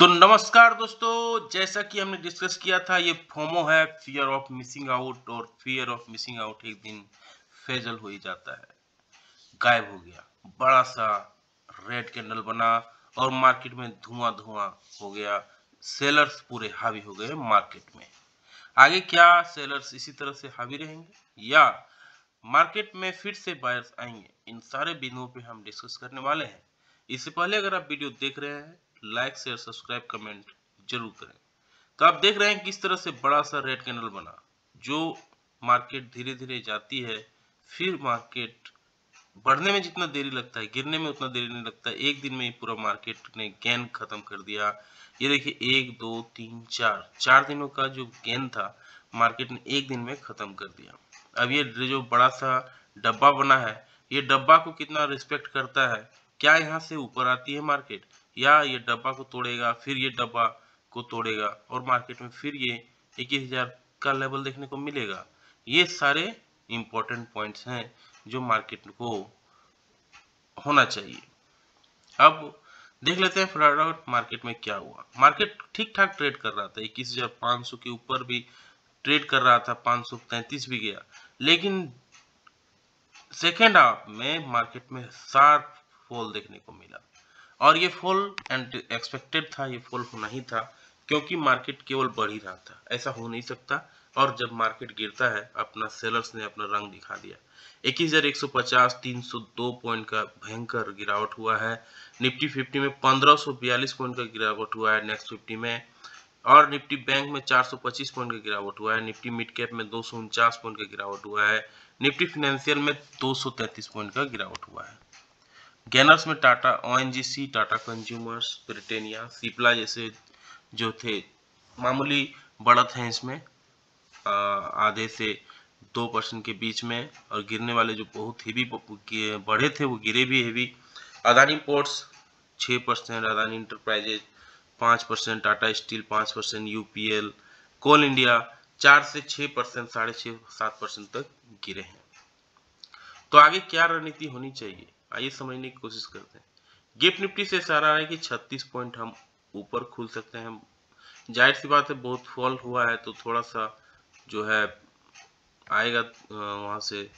तो नमस्कार दोस्तों, जैसा कि हमने डिस्कस किया था, ये फोमो है, फियर ऑफ मिसिंग आउट। और फियर ऑफ मिसिंग आउट एक दिन फेजल हो ही जाता है, गायब हो गया। बड़ा सा रेड कैंडल बना और मार्केट में धुआं धुआं हो गया। सेलर्स पूरे हावी हो गए मार्केट में। आगे क्या सेलर्स इसी तरह से हावी रहेंगे या मार्केट में फिर से बायर्स आएंगे? इन सारे बिंदुओं पे हम डिस्कस करने वाले हैं। इससे पहले अगर आप वीडियो देख रहे हैं, लाइक शेयर सब्सक्राइब कमेंट जरूर करें। तो आप देख रहे हैं किस तरह से बड़ा सा रेड कैंडल बना, जो मार्केट धीरे धीरे जाती है। फिर मार्केट बढ़ने में जितना देरी लगता है, गिरने में उतना देरी नहीं लगता है। एक दिन में ही पूरा मार्केट ने गेन खत्म कर दिया। ये देखिए, 1 2 3 4 दिनों का जो गेन था, मार्केट ने एक दिन में खत्म कर दिया। अब ये जो बड़ा सा डब्बा बना है, ये डब्बा को कितना रिस्पेक्ट करता है? क्या यहाँ से ऊपर आती है मार्केट, या ये डब्बा को तोड़ेगा, फिर ये डब्बा को तोड़ेगा और मार्केट में फिर ये 21,000 का लेवल देखने को मिलेगा? ये सारे इंपॉर्टेंट पॉइंट्स हैं जो मार्केट को होना चाहिए। अब देख लेते हैं फटाफट मार्केट में क्या हुआ। मार्केट ठीक ठाक ट्रेड कर रहा था, 21,500 के ऊपर भी ट्रेड कर रहा था, 533 भी गया। लेकिन सेकेंड हाफ में मार्केट में शार्प फॉल देखने को मिला, और ये फॉल एक्सपेक्टेड था। ये फॉल होना ही था, क्योंकि मार्केट केवल बढ़ ही रहा था, ऐसा हो नहीं सकता। और जब मार्केट गिरता है, अपना सेलर्स ने अपना रंग दिखा दिया। 21,150 302 पॉइंट का भयंकर गिरावट हुआ है। निफ्टी 50 में 1542 पॉइंट का गिरावट हुआ है नेक्स्ट 50 में। और निफ्टी बैंक में 425 पॉइंट का गिरावट हुआ है। निफ्टी मिड कैप में 249 पॉइंट का गिरावट हुआ है। निफ्टी फाइनेंशियल में 233 पॉइंट का गिरावट हुआ है। गेनर्स में टाटा, ओएनजीसी, टाटा कंज्यूमर्स, ब्रिटेनिया, सिप्ला जैसे जो थे, मामूली बढ़त है इसमें, आधे से 2% के बीच में। और गिरने वाले जो बहुत हेवी बढ़े थे, वो गिरे भी heavy. Adani ports 6%, Adani enterprises 5%, Tata steel 5%, UPL, coal India 4 से 6%, 6.5-7% तक गिरे हैं। तो आगे क्या रणनीति होनी चाहिए, आइए समझने की कोशिश करते हैं। गिफ्ट निफ्टी से इशारा है कि 36 पॉइंट हम ऊपर खुल सकते हैं। जाहिर सी बात है, बहुत फॉल हुआ है तो थोड़ा सा जो है आएगा, वहां से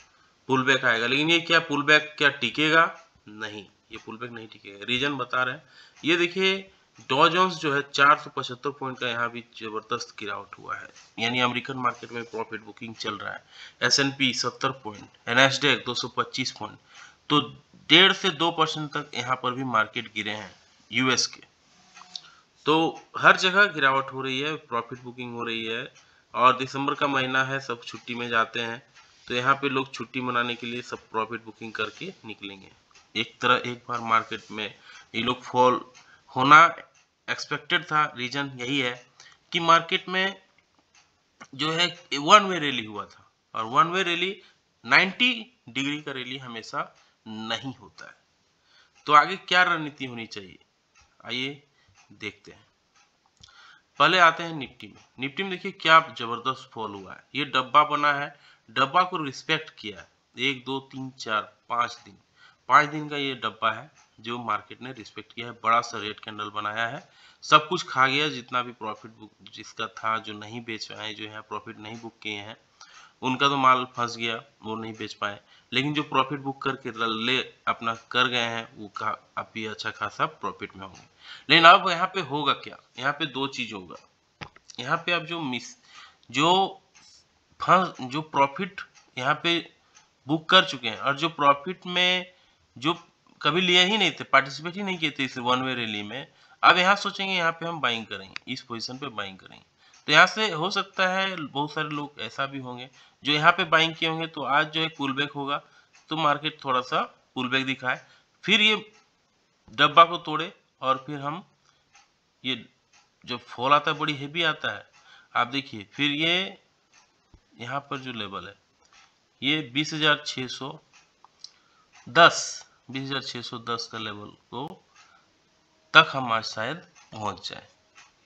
पुल बैक आएगा। लेकिन ये क्या पुल बैक क्या टिकेगा? नहीं, ये पुल बैक नहीं टिकेगा। रीजन बता रहे हैं। ये देखिए, डॉ जोन्स जो है 475 पॉइंट का यहाँ भी जबरदस्त गिरावट हुआ है, यानी अमेरिकन मार्केट में प्रॉफिट बुकिंग चल रहा है। S&P 70 point, NASDAQ 225 point. तो 1.5 से 2% तक यहाँ पर भी मार्केट गिरे हैं यूएस के। तो हर जगह गिरावट हो रही है, प्रॉफिट बुकिंग हो रही है। और दिसंबर का महीना है, सब छुट्टी में जाते हैं, तो यहाँ पे लोग छुट्टी मनाने के लिए सब प्रॉफिट बुकिंग करके निकलेंगे। एक बार मार्केट में ये लोग फॉल होना एक्सपेक्टेड था। रीजन यही है कि मार्केट में जो है वन वे रैली हुआ था, और वन वे रैली 90 डिग्री का रैली हमेशा नहीं होता है। तो आगे क्या रणनीति होनी चाहिए, आइए देखते हैं। पहले आते हैं निफ्टी में। निफ्टी में देखिए क्या जबरदस्त फॉल हुआ है। ये डब्बा बना है, डब्बा को रिस्पेक्ट किया है। 1 2 3 4 5 दिन, 5 दिन का ये डब्बा है जो मार्केट ने रिस्पेक्ट किया है। बड़ा सा रेड कैंडल बनाया है, सब कुछ खा गया जितना भी प्रॉफिट बुक जिसका था। जो नहीं बेच पाए, जो यहाँ प्रॉफिट नहीं बुक किए हैं, उनका तो माल फंस गया, वो नहीं बेच पाए। लेकिन जो प्रॉफिट बुक करके ले अपना कर गए हैं, वो का अभी अच्छा खासा प्रॉफिट में होंगे। लेकिन अब यहाँ पे होगा क्या? यहाँ पे दो चीज होगा। यहाँ पे अब जो जो प्रॉफिट यहाँ पे बुक कर चुके हैं, और जो प्रॉफिट में जो कभी लिए ही नहीं थे, पार्टिसिपेट ही नहीं किए थे इस वन वे रैली में, अब यहाँ सोचेंगे यहाँ पे हम बाइंग करेंगे, इस पोजीशन पे बाइंग करेंगे। तो यहाँ से हो सकता है बहुत सारे लोग ऐसा भी होंगे जो यहाँ पे बाइंग किए होंगे। तो आज जो है पुल बैक होगा, तो मार्केट थोड़ा सा पुल बैक दिखाए, फिर ये डब्बा को तोड़े, और फिर हम ये जो फॉल आता है बड़ी हेवी आता है। आप देखिए, फिर ये यहाँ पर जो लेवल है, ये 20,610 का लेवल को तक हम आज शायद पहुंच जाए,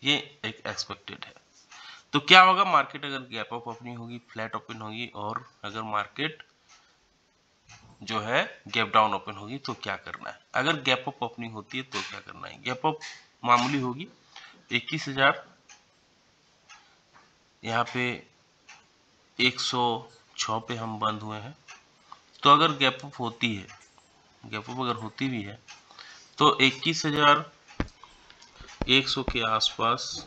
ये एक एक्सपेक्टेड है। तो क्या होगा, मार्केट अगर गैप अप ओपनिंग होगी, फ्लैट ओपन होगी, और अगर मार्केट जो है गैप डाउन ओपन होगी, तो क्या करना है? अगर गैप अप ओपनिंग होती है तो क्या करना है? गैप अप मामूली होगी, 21,000 यहाँ पे 106 पे हम बंद हुए हैं। तो अगर गैप अप होती है, गैप अप अगर होती भी है तो 21,100 के आसपास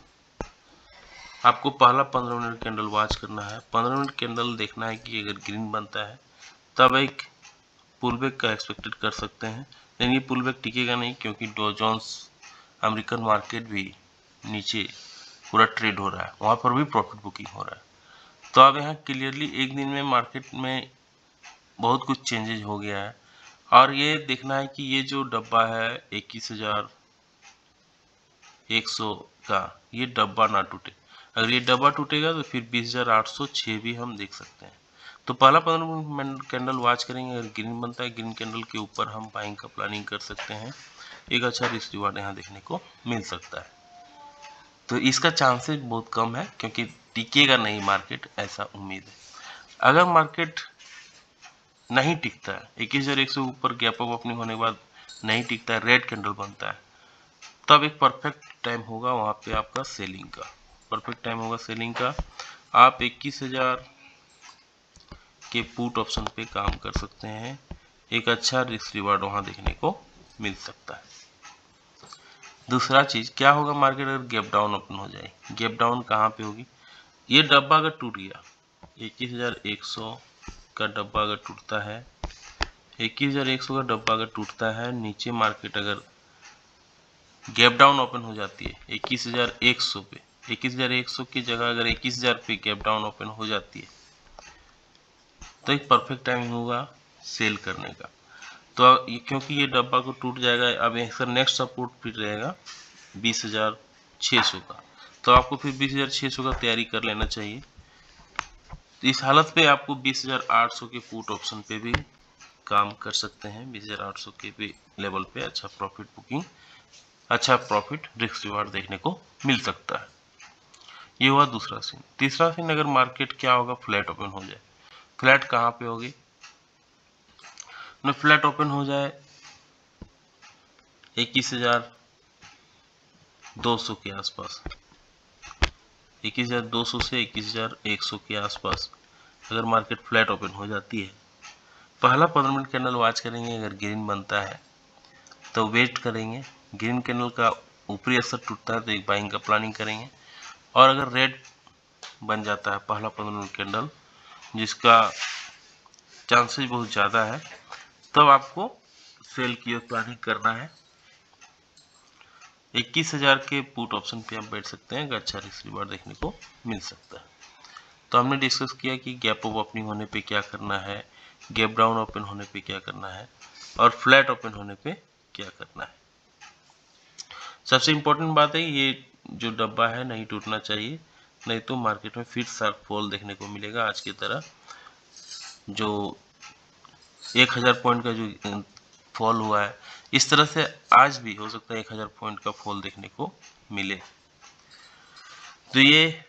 आपको पहला 15 मिनट कैंडल वॉच करना है। 15 मिनट कैंडल देखना है कि अगर ग्रीन बनता है तब एक पुलबैक का एक्सपेक्टेड कर सकते हैं, लेकिन ये पुलबैक टिकेगा नहीं क्योंकि डॉ जोन्स अमेरिकन मार्केट भी नीचे पूरा ट्रेड हो रहा है, वहाँ पर भी प्रॉफिट बुकिंग हो रहा है। तो अब यहाँ क्लियरली एक दिन में मार्केट में बहुत कुछ चेंजेज हो गया है और ये देखना है कि ये जो डब्बा है 21,100 का, ये डब्बा ना टूटे। अगर ये डब्बा टूटेगा तो फिर 20,806 भी हम देख सकते हैं। तो पहला 15 मिनट कैंडल वॉच करेंगे, अगर ग्रीन बनता है ग्रीन कैंडल के ऊपर हम बाइंग का प्लानिंग कर सकते हैं। एक अच्छा रिस्क रिवार्ड यहाँ देखने को मिल सकता है। तो इसका चांसेस बहुत कम है क्योंकि टिकेगा नहीं मार्केट, ऐसा उम्मीद है। अगर मार्केट नहीं टिकता है, 21,100 ऊपर गैप अप ओपनिंग होने के बाद नहीं टिकता है, रेड कैंडल बनता है, तब एक परफेक्ट टाइम होगा वहाँ पे आपका सेलिंग का, परफेक्ट टाइम होगा सेलिंग का। आप 21,000 के पुट ऑप्शन पे काम कर सकते हैं, एक अच्छा रिस्क रिवार्ड वहाँ देखने को मिल सकता है। दूसरा चीज क्या होगा, मार्केट अगर गैप डाउन ओपन हो जाए, गैप डाउन कहाँ पे होगी, ये डब्बा अगर टूट गया, 21,100 का डब्बा अगर टूटता है, 21,100 का डब्बा अगर टूटता है, नीचे मार्केट अगर गैप डाउन ओपन हो जाती है 21,100 पे, 21,100 की जगह अगर 21,000 पे गैप डाउन ओपन हो जाती है तो एक परफेक्ट टाइमिंग होगा सेल करने का। तो क्योंकि ये डब्बा को टूट जाएगा, अब सर नेक्स्ट सपोर्ट फिर रहेगा 20,600 का, तो आपको फिर 20,600 का तैयारी कर लेना चाहिए। तो इस हालत पे आपको 20,800 के पुट ऑप्शन पे भी काम कर सकते हैं। 20,800 के भी लेवल पे अच्छा प्रॉफिट बुकिंग, अच्छा प्रॉफिट रिस्क रिवार्ड देखने को मिल सकता है। ये हुआ दूसरा सीन। तीसरा सीन, अगर मार्केट क्या होगा, फ्लैट ओपन हो जाए। फ्लैट कहाँ पे होगी, फ्लैट ओपन हो जाए 21,200 के आसपास, 21,200 से 21,100 के आसपास अगर मार्केट फ्लैट ओपन हो जाती है, पहला 15 मिनट कैंडल वॉच करेंगे, अगर ग्रीन बनता है तो वेट करेंगे, ग्रीन कैंडल का ऊपरी असर टूटता है तो एक बाइंग का प्लानिंग करेंगे, और अगर रेड बन जाता है पहला 15 मिनट कैंडल, जिसका चांसेस बहुत ज़्यादा है, तब आपको सेल की प्लानिंग करना है। 21,000 के पुट ऑप्शन पे आप बैठ सकते हैं, अच्छा रिस्क रिवार्ड देखने को मिल सकता है। तो हमने डिस्कस किया कि गैप अप ओपनिंग होने पे क्या करना है, गैप डाउन ओपन होने पे क्या करना है, और फ्लैट ओपन होने पे क्या करना है। सबसे इम्पोर्टेंट बात है ये जो डब्बा है नहीं टूटना चाहिए, नहीं तो मार्केट में फिर शार्प फॉल देखने को मिलेगा। आज की तरह जो 1,000 पॉइंट का जो फॉल हुआ है, इस तरह से आज भी हो सकता है 1,000 पॉइंट का फॉल देखने को मिले। तो ये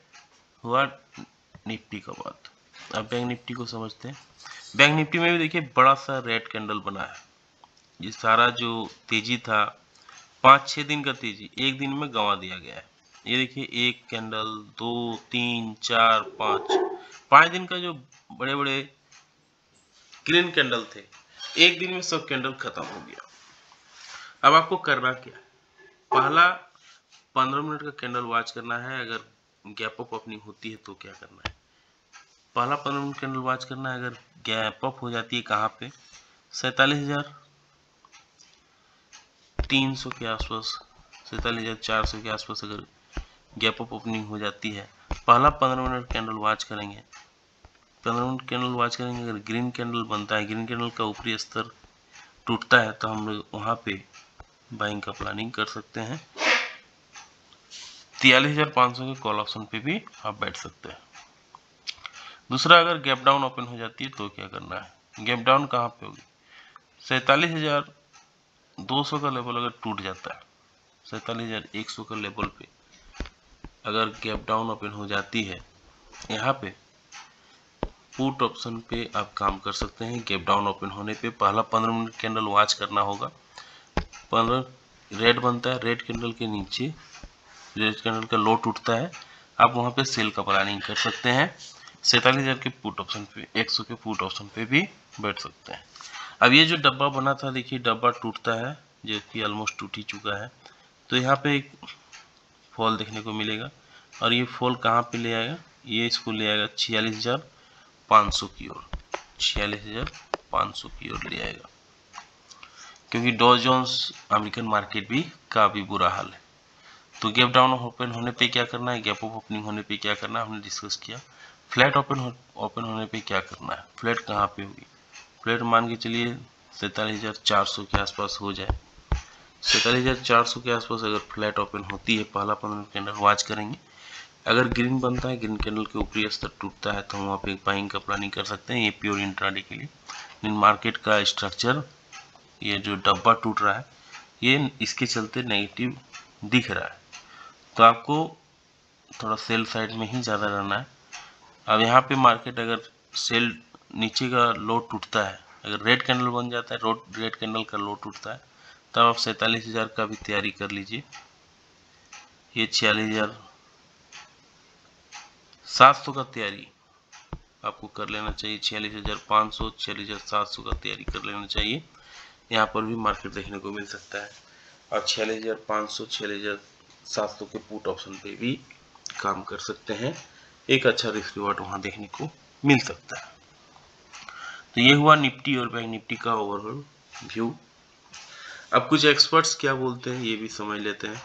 हुआ निफ्टी का बात। अब बैंक निफ्टी को समझते हैं। बैंक निफ्टी में भी देखिए बड़ा सा रेड कैंडल बना है। ये सारा जो तेजी था 5-6 दिन का तेजी एक दिन में गंवा दिया गया है। ये देखिए एक कैंडल, 2, 3, 4, 5 दिन का जो बड़े बड़े ग्रीन कैंडल थे, एक दिन में सब कैंडल खत्म हो गया। अब आपको करना क्या है, पहला 15 मिनट का कैंडल वॉच करना है। अगर गैप अप ओपनिंग होती है तो क्या करना है, पहला 15 मिनट कैंडल वॉच करना है। अगर गैप अप हो जाती है कहाँ पे, 47,300 के आसपास, 47,400 के आसपास अगर गैप अप ओपनिंग हो जाती है, पहला 15 मिनट कैंडल वॉच करेंगे। 15 मिनट कैंडल वॉच करेंगे, अगर ग्रीन कैंडल बनता है, ग्रीन कैंडल का ऊपरी स्तर टूटता है, तो हम लोग वहाँ पे बाइंग का प्लानिंग कर सकते हैं। 43,500 के कॉल ऑप्शन पे भी आप बैठ सकते हैं। दूसरा, अगर गैप डाउन ओपन हो जाती है तो क्या करना है, गैप डाउन कहाँ पे होगी, 47,200 का लेवल अगर टूट जाता है, 47,100 का लेवल पे अगर गैप डाउन ओपन हो जाती है, यहाँ पे पुट ऑप्शन पे आप काम कर सकते हैं। गैप डाउन ओपन होने पे पहला 15 मिनट कैंडल वॉच करना होगा। 15 रेड बनता है, रेड कैंडल के नीचे रेड कैंडल का लो टूटता है, आप वहां पे सेल का प्लानिंग कर सकते हैं। 47,000 के पुट ऑप्शन पे, 100 के पुट ऑप्शन पे भी बैठ सकते हैं। अब ये जो डब्बा बना था, देखिए डब्बा टूटता है, जो कि ऑलमोस्ट टूट ही चुका है। तो यहाँ पे एक फॉल देखने को मिलेगा, और ये फॉल कहाँ पे ले आएगा, ये इसको ले आएगा 46,500 की ओर, 46,500 की ओर ले आएगा, क्योंकि डॉ जोन्स अमेरिकन मार्केट भी काफी बुरा हाल है। तो गैप डाउन ओपन होने पे क्या करना है, गैप अप ओपनिंग होने पे क्या करना है, हमने डिस्कस किया। फ्लैट ओपन होने पे क्या करना है, फ्लैट कहाँ पे होगी, फ्लैट मान के चलिए 47,400 के आसपास हो जाए। 47,400 के आसपास अगर फ्लैट ओपन होती है, पहला 15 कैंडल वॉच करेंगे। अगर ग्रीन बनता है, ग्रीन कैंडल के ऊपरी स्तर टूटता है, तो हम वहाँ पे बाइंग का प्लानिंग कर सकते हैं। ये प्योर इंट्राडे के लिए। लेकिन मार्केट का स्ट्रक्चर, ये जो डब्बा टूट रहा है, ये इसके चलते नेगेटिव दिख रहा है, तो आपको थोड़ा सेल साइड में ही ज़्यादा रहना है। अब यहाँ पे मार्केट अगर सेल नीचे का लो टूटता है, अगर रेड कैंडल बन जाता है, रेड कैंडल का लो टूटता है, तब आप 47,000 का भी तैयारी कर लीजिए। ये 46,700 का तैयारी आपको कर लेना चाहिए। 46,500, 46,700 का तैयारी कर लेना चाहिए। यहाँ पर भी मार्केट देखने को मिल सकता है, और 46,500, 46,700 के पुट ऑप्शन पे भी काम कर सकते हैं। एक अच्छा रिस्क रिवॉर्ड वहां देखने को मिल सकता है। तो ये हुआ निफ्टी और बैंक निफ्टी का ओवरऑल व्यू। अब कुछ एक्सपर्ट्स क्या बोलते हैं ये भी समझ लेते हैं।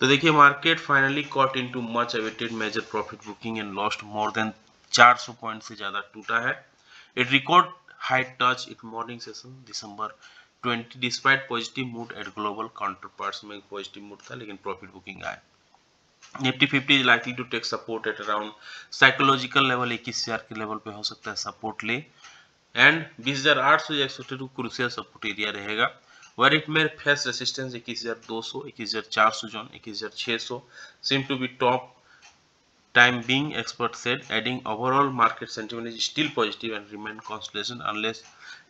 तो देखिए, market finally caught into much awaited major profit booking and lost more than 400 point से ज्यादा टूटा है। It record high touch in morning session December 20 despite positive mood at global counterparts में पॉजिटिव मूड था, लेकिन प्रॉफिट बुकिंग आया। Nifty 50 is likely to take support at around psychological level 21,000 के level पे हो सकता है सपोर्ट ले, एंड 20,800 या 162 क्रूशियल सपोर्ट एरिया रहेगा, where it may face resistance 21,200, 21,400 zone, 21,600 seem to be top time being, expert said, adding overall market sentiment is still positive and remain consolidation unless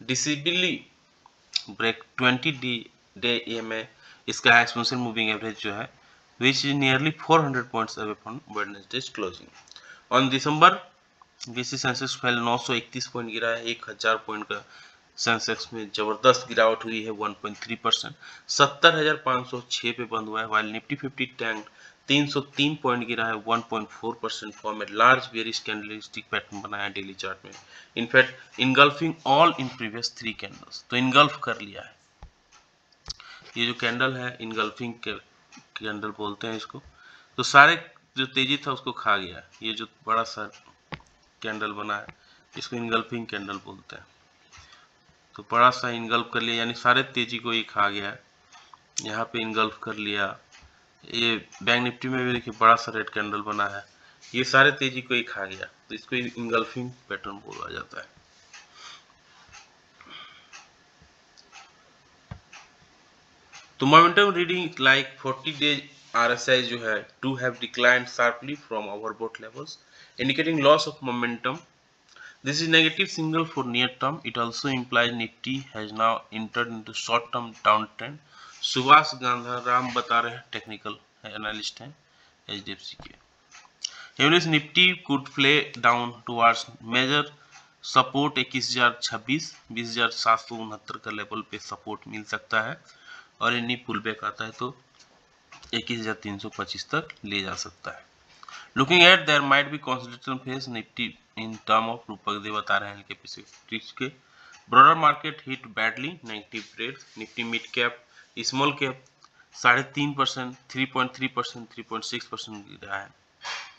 decisively break 20-day EMA, इसका exponential moving average जो है, which is nearly 400 points away from Wednesday's closing. On December, BC Sensex फैल 931 point गिरा है, 1000 point का Sensex में जबरदस्त गिरावट हुई है 1.3%, 70,506 पे बंद हुआ है। वाइल निफ्टी 50 टैंक 303 पॉइंट गिरा है 1.4%, फॉर्म में लार्ज बेयरिश कैंडलस्टिक पैटर्न बनाया डेली चार्ट में, in fact engulfing all in previous 3 candles, तो इनगल्फ कर लिया है। ये जो कैंडल है इनगल्फिंग कैंडल बोलते हैं इसको, तो सारे जो तेजी था उसको खा गया। ये जो बड़ा सा कैंडल बना है इसको इनगल्फिंग कैंडल बोलते हैं, तो बड़ा सा इनगल्फ कर लिया, यानी सारे तेजी को ये खा गया है। यहाँ पे इनगल्फ कर लिया। ये बैंक निफ्टी में भी देखिए बड़ा सा रेड कैंडल बना है, ये सारे तेजी को ही खा गया, तो इसको इनगल्फिंग पैटर्न बोला जाता है। तो momentum reading like 40 days RSI जो है to have declined sharply from overbought levels, indicating loss of momentum. This is negative signal for near term. It also implies Nifty has now entered into short term downtrend. Subhash Gandharam बता रहे हैं, technical analyst हैं HDFC के. Even Nifty could play down towards major support 21,026, 20,769 का level पे support मिल सकता है, और यदि पुल बैक आता है तो 21,325 तक ले जा सकता है. Looking at there might be consolidation phase Nifty in term of रूपक दे बता रहे हैं कैपेसिटी के. Broader market hit badly, negative trades. Nifty mid cap, small cap 3.5%, 3.3%, 3.6% गिरा है.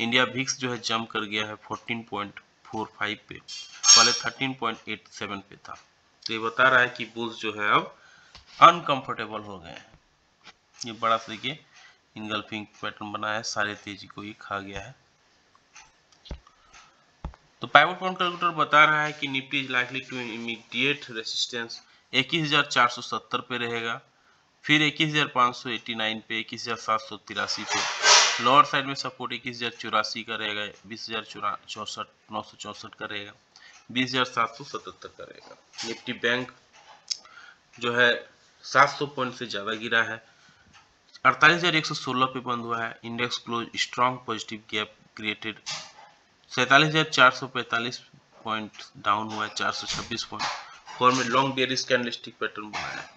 इंडिया VIX जो है जंप कर गया है 14.45 पे, पहले 13.87 पे था, तो ये बता रहा है कि बुल्स जो है अब अनकंफर्टेबल हो गए हैं. ये बड़ा सा देखिए इनगल्फिंग पैटर्न बना है, सारे तेजी को ही खा गया है. तो पाइवट पॉइंट कैलकुलेटर बता रहा है कि Nifty is likely to immediate resistance 21,470 पे रहेगा, फिर 21,589 पे, 21,783 पे, लोअर साइड में सपोर्ट 21,084 का रहेगा, 20,964 का रहेगा, 20,777 का रहेगा. निफ्टी बैंक जो है 700 पॉइंट से ज्यादा गिरा है, 48,116 पे बंद हुआ है। Index close strong positive gap created. 47,445 point down हुआ है। 426 पॉइंट फॉर में लॉन्ग बेयरिश कैंडलस्टिक पैटर्न बनाया है।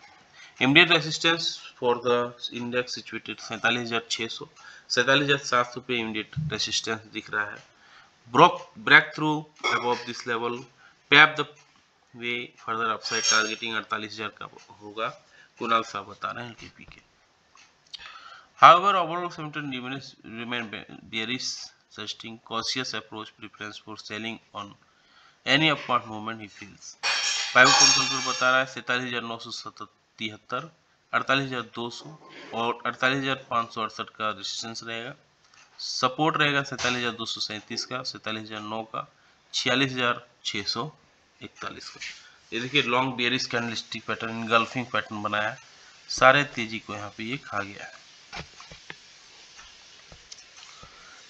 Immediate resistance for the index situated 47,600, 47,700 पे इमीडिएट रेसिस्टेंस दिख रहा है। Break through above this level, tap the way further upside, targeting 48,000 का होगा। कुणाल साहब बता रहे हैं टीपी के। However, overall sentiment remain bearish, suggesting cautious approach, preference for selling on any upward movement he feels. Five consultant बता रहा है 47,973, 48,200 और 48,568 का रेजिस्टेंस रहेगा। सपोर्ट रहेगा 47,237 का, 47,009 का, 46,641 का। ये देखिए long bearish candlestick pattern, engulfing pattern बनाया है। सारे तेजी को यहाँ पे ये खा गया है।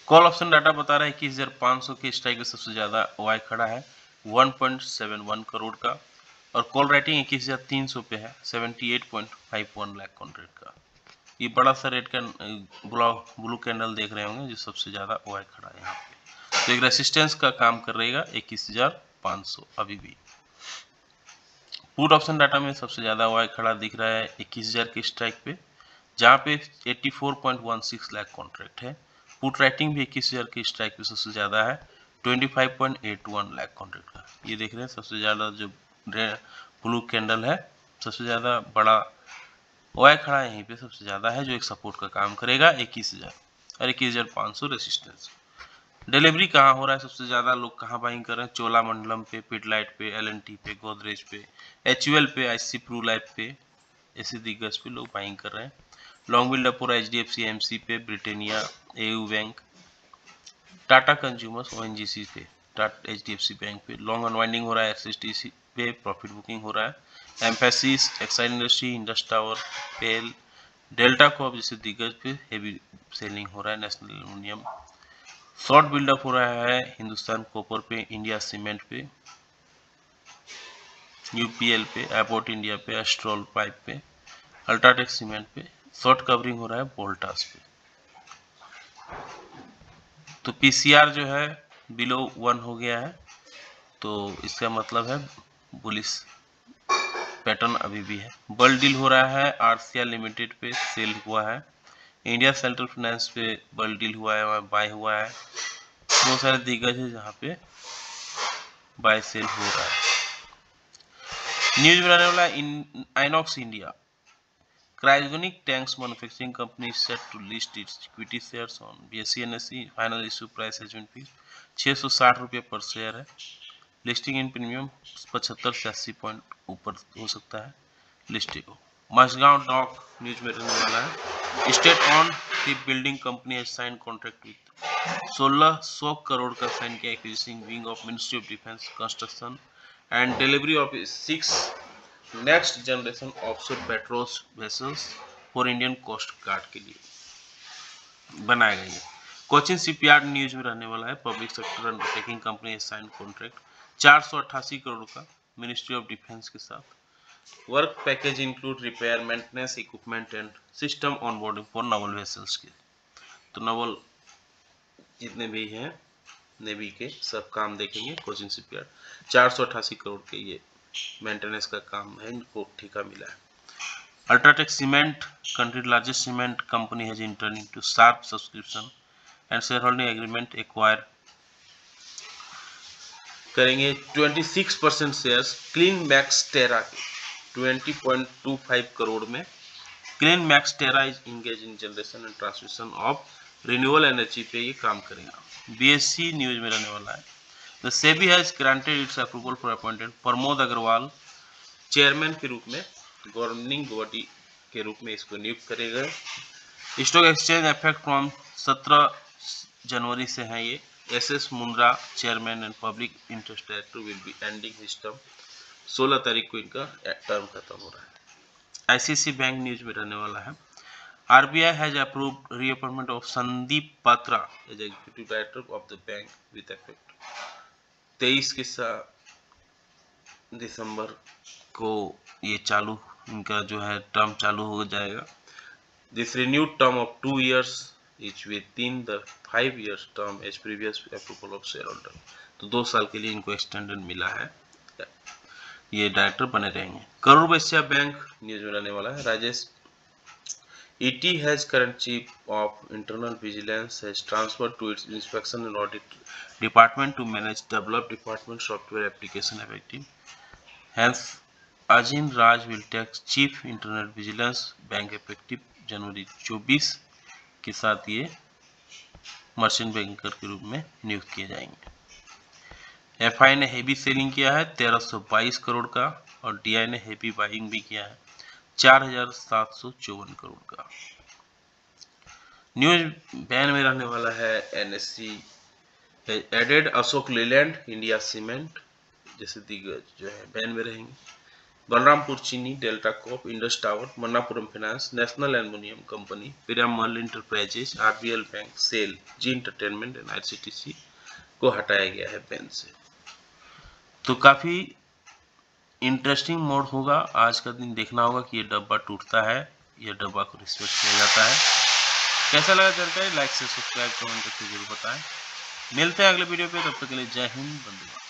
कॉल ऑप्शन डाटा बता रहा है 21,500 के स्ट्राइक में सबसे ज्यादा वाई खड़ा है 1.71 करोड़ का, और कॉल राइटिंग 21,300 पे है 78.51 लाख कॉन्ट्रैक्ट का। ये बड़ा सा रेड का ब्लू कैंडल देख रहे होंगे जो सबसे ज्यादा वाई खड़ा है यहाँ पे। तो एक रेसिस्टेंस का काम कर रहेगा 21,500 अभी भी। पुट ऑप्शन डाटा में सबसे ज्यादा वाई खड़ा दिख रहा है 21,000 के स्ट्राइक पे, जहाँ पे 84.16 लाख कॉन्ट्रैक्ट है। पुट राइटिंग भी 21,000 के स्ट्राइक पे सबसे ज्यादा है 25.81 लाख कॉन्ट्रैक्ट का। ये देख रहे हैं सबसे ज्यादा जो ब्लू कैंडल है, सबसे ज्यादा बड़ा वाई खड़ा यहीं पे सबसे ज्यादा है, जो एक सपोर्ट का काम करेगा 21,000 और 21,500 रेसिस्टेंस। डिलीवरी कहाँ हो रहा है सबसे ज्यादा, लोग कहाँ बाइंग कर रहे हैं? चोलामंडलम पे, पिडलाइट पे, एलएनटी पे, गोदरेज पे, एचयूएल पे, आईसी प्रू लाइफ पे, ऐसे दिग्गज पे लोग बाइंग कर रहे हैं। लॉन्ग बिल्डअप एचडीएफसी एमसी पे, Britannia, AU bank, Tata consumers, ONGC पे, टाटा एचडीएफसी बैंक पे लॉन्ग अनवाइंडिंग हो रहा है। एसएसटीसी पे प्रॉफिट बुकिंग हो रहा है। Mphasis, Exide industry, Indus tower, PEL, Delta Corp जैसे दिग्गज पे हेवी सेलिंग हो रहा है। नेशनल एल्यूमिनियम शॉर्ट बिल्डअप हो रहा है। हिंदुस्तान कॉपर पे, इंडिया सीमेंट पे, यूपीएल पे, एयरपोर्ट इंडिया पे, एस्ट्रॉल पाइप पे, अल्ट्राटेक सीमेंट पे शॉर्ट कवरिंग हो रहा है। वोल्टास पे तो पीसीआर जो है बिलो 1 हो गया है, तो इसका मतलब है बुलिश पैटर्न अभी भी है। बल डील हो रहा है आरसीआर लिमिटेड पे, सेल हुआ है। इंडिया सेंट्रल फाइनेंस पे बल डील हुआ है, वहाँ बाय हुआ है। बहुत सारे दिग्गज है जहाँ पे बाय सेल हो रहा है। न्यूज बनाने वाला INOX India, cryogenic tanks manufacturing company is set to list its equity shares on BSE NSE. Final issue price has been fixed 660 रुपये पर शेयर है। लिस्टिंग इन प्रीमियम 75 से 80 पॉइंट ऊपर हो सकता है लिस्टिंग को। मझगांव डॉक न्यूज में रहने वाला है। State on the building company has sign contract with 1600 crore का साइन किया acquisition wing of ministry of defence construction and delivery of 6 next generation offshore patrol vessels for Indian Coast Guard के लिए बनाया गया है। कोचिन शिपयार्ड न्यूज में रहने वाला है। Public sector undertaking company sign contract 488 crore का मिनिस्ट्री ऑफ डिफेंस के साथ। Work package include repair, maintenance, equipment and system onboarding for naval vessels के। तो नावल जितने भी हैं नेवी के सब काम देखेंगे कोचिन शिपयार्ड। 488 करोड़ के ये मेंटेनेंस का काम है, इनको ठेका मिला है। UltraTech cement, country largest cement company has entered into sharp subscription and share holding agreement acquire करेंगे 26% शेयर्स क्लीन मैक्स टेरा के 20.25 करोड़ में। Clean Max Tera is engage in generation and transmission of renewable energy पे ये काम करेगा। BSc news में रहने वाला है। The SEBI has granted its approval for appointed Pramod Agarwal chairman के रूप में, गवर्निंग बॉडी के रूप में इसको नियुक्त करेगा। स्टॉक एक्सचेंज इफेक्ट फ्रॉम 17 जनवरी से है ये। SS Mundra chairman and public interest director will be ending his term. 16 तारीख को इनका टर्म खत्म हो रहा है। आईसीसी बैंक न्यूज में रहने वाला है। RBI has approved reappointment of Sandeep Patra as executive director of the bank with effect 23 के दिसंबर को ये चालू, इनका जो है टर्म चालू हो जाएगा। This renewed term of 2 years is within the 5 years term as previous approval of shareholder। तो 2 साल के लिए इनको एक्सटेंडेड मिला है, ये डायरेक्टर बने रहेंगे। करोड़ वैश्य बैंक न्यूज में रहने वाला है। Rajesh ET has current chief of internal vigilance has transferred to its inspection and audit department to manage developed department software application effective। Hence, Ajin Raj will take chief internal vigilance bank effective जनवरी 24 के साथ ये merchant banker के रूप में नियुक्त किए जाएंगे। FI ने हेवी सेलिंग किया है 1322 करोड़ का और DI ने हेवी बाइंग भी किया है 4754 करोड़ का। न्यूज बैन में रहने वाला है। NSE added Ashok Leyland, India Cement जैसे दिग्गज जो है बैन में रहेंगे। Balrampur Chini, Delta Corp, Indus Tower, Manappuram Finance, National Aluminium Company, Piramal Enterprises, RBL Bank, SAIL, Zee Entertainment and ICTC को हटाया गया है बैन से। तो काफी इंटरेस्टिंग मोड होगा, आज का दिन देखना होगा कि ये डब्बा टूटता है या डब्बा को रिस्पेक्ट किया जाता है। कैसा लगा जानकारी, लाइक से सब्सक्राइब कमेंट करके जरूर बताएं। मिलते हैं अगले वीडियो पे, तब तक के लिए जय हिंद, वंदे मातरम।